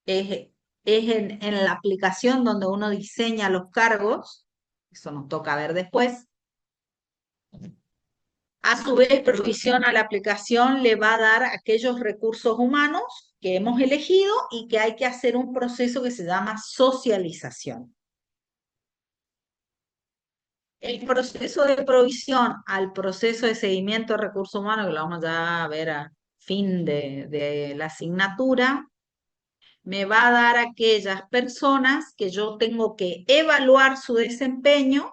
es, en la aplicación donde uno diseña los cargos, eso nos toca ver después. A su vez, provisión a la aplicación le va a dar aquellos recursos humanos que hemos elegido y que hay que hacer un proceso que se llama socialización. El proceso de provisión al proceso de seguimiento de recursos humanos, que lo vamos ya a ver a fin de la asignatura, me va a dar aquellas personas que yo tengo que evaluar su desempeño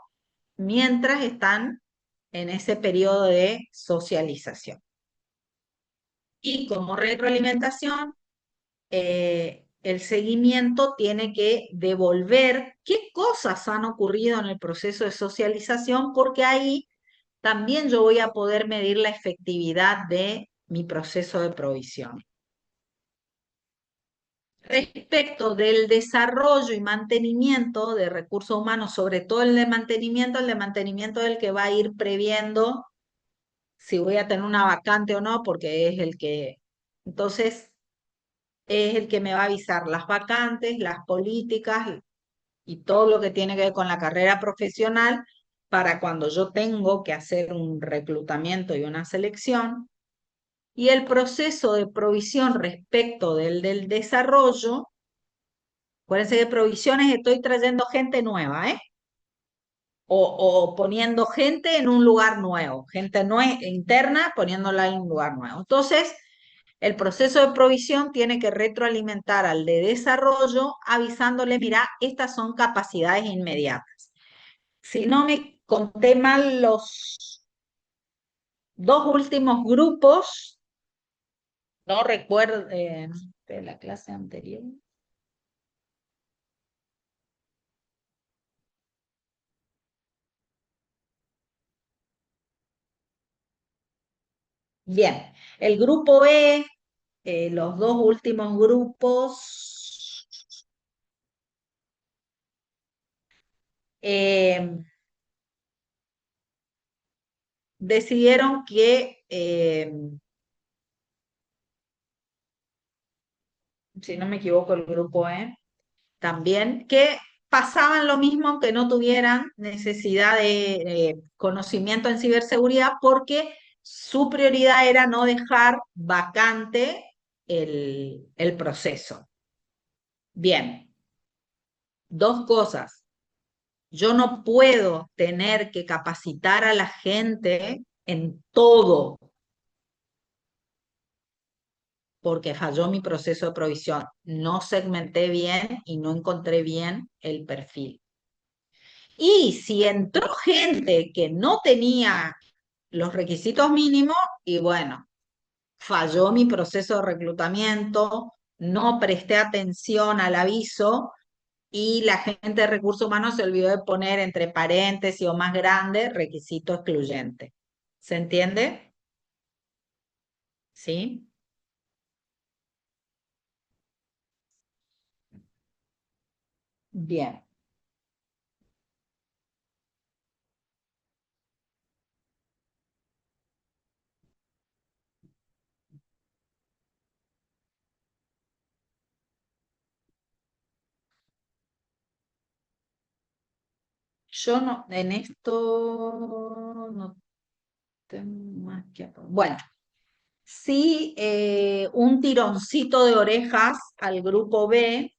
mientras están en ese periodo de socialización. Y como retroalimentación, el seguimiento tiene que devolver qué cosas han ocurrido en el proceso de socialización, porque ahí también yo voy a poder medir la efectividad de mi proceso de provisión. Respecto del desarrollo y mantenimiento de recursos humanos, sobre todo el de mantenimiento es el que va a ir previendo si voy a tener una vacante o no, porque es el que, entonces, es el que me va a avisar las vacantes, las políticas y todo lo que tiene que ver con la carrera profesional para cuando yo tengo que hacer un reclutamiento y una selección. Y el proceso de provisión respecto del desarrollo, acuérdense que provisiones estoy trayendo gente nueva, ¿eh? O poniendo gente en un lugar nuevo, gente interna poniéndola en un lugar nuevo. Entonces, el proceso de provisión tiene que retroalimentar al de desarrollo avisándole, mira, estas son capacidades inmediatas. Si no me conté mal los dos últimos grupos, no recuerdo de la clase anterior. Bien, el grupo B, los dos últimos grupos, decidieron que, si no me equivoco, el grupo E, también, que pasaban lo mismo aunque no tuvieran necesidad de conocimiento en ciberseguridad, porque su prioridad era no dejar vacante el proceso. Bien, dos cosas. Yo no puedo tener que capacitar a la gente en todo porque falló mi proceso de provisión. No segmenté bien y no encontré bien el perfil. Y si entró gente que no tenía los requisitos mínimos, y bueno, falló mi proceso de reclutamiento, no presté atención al aviso y la gente de recursos humanos se olvidó de poner entre paréntesis o más grande requisito excluyente. ¿Se entiende? ¿Sí? Bien. Yo no, en esto no tengo más que aportar. Bueno, sí, un tironcito de orejas al grupo B,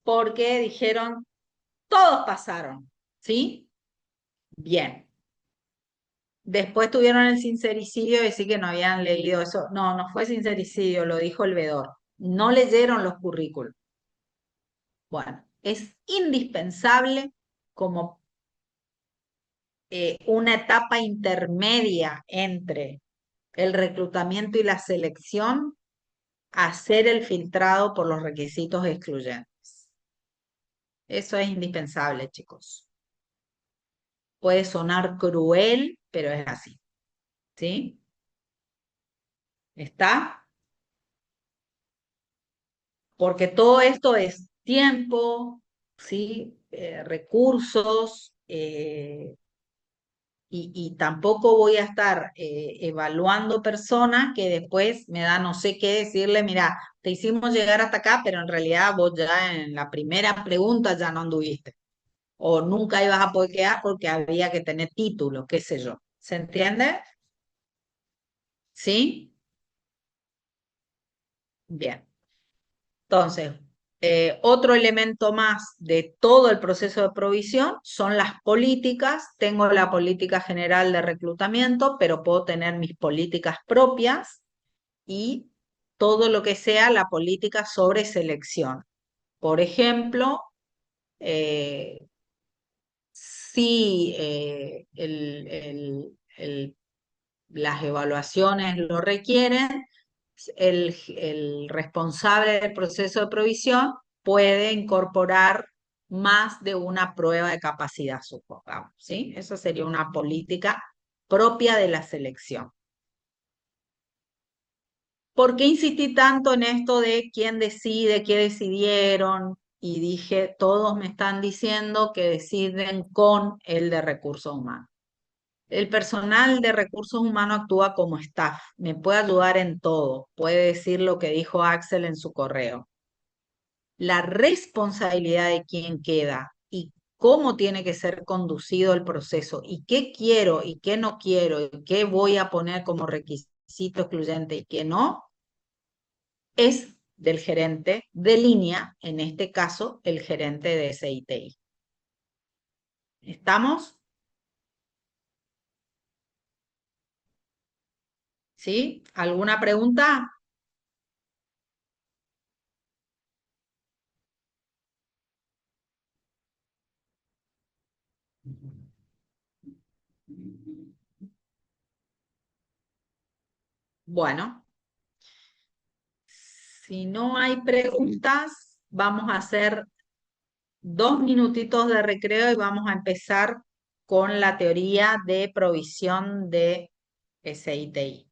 porque dijeron, todos pasaron, ¿sí? Bien. Después tuvieron el sincericidio de decir que no habían leído eso. No, no fue sincericidio, lo dijo el vedor. No leyeron los currículos. Bueno, es indispensable como una etapa intermedia entre el reclutamiento y la selección, hacer el filtrado por los requisitos excluyentes. Eso es indispensable, chicos. Puede sonar cruel, pero es así. ¿Sí? ¿Está? Porque todo esto es tiempo, ¿sí? Recursos, y tampoco voy a estar evaluando personas que después me da no sé qué decirle, mira, te hicimos llegar hasta acá, pero en realidad vos ya en la primera pregunta ya no anduviste. O nunca ibas a poder quedar porque había que tener título, qué sé yo. ¿Se entiende? ¿Sí? Bien. Entonces, otro elemento más de todo el proceso de provisión son las políticas. Tengo la política general de reclutamiento, pero puedo tener mis políticas propias y todo lo que sea la política sobre selección. Por ejemplo, si las evaluaciones lo requieren, el responsable del proceso de provisión puede incorporar más de una prueba de capacidad, supongamos, ¿sí? Eso sería una política propia de la selección. ¿Por qué insistí tanto en esto de quién decide, qué decidieron? Y dije, todos me están diciendo que deciden con el de recursos humanos. El personal de recursos humanos actúa como staff, me puede ayudar en todo, puede decir lo que dijo Axel en su correo. La responsabilidad de quién queda y cómo tiene que ser conducido el proceso y qué quiero y qué no quiero y qué voy a poner como requisito excluyente y qué no, es del gerente de línea, en este caso el gerente de SITI. ¿Estamos? ¿Sí? ¿Alguna pregunta? Bueno, si no hay preguntas, vamos a hacer 2 minutitos de recreo y vamos a empezar con la teoría de provisión de SITI.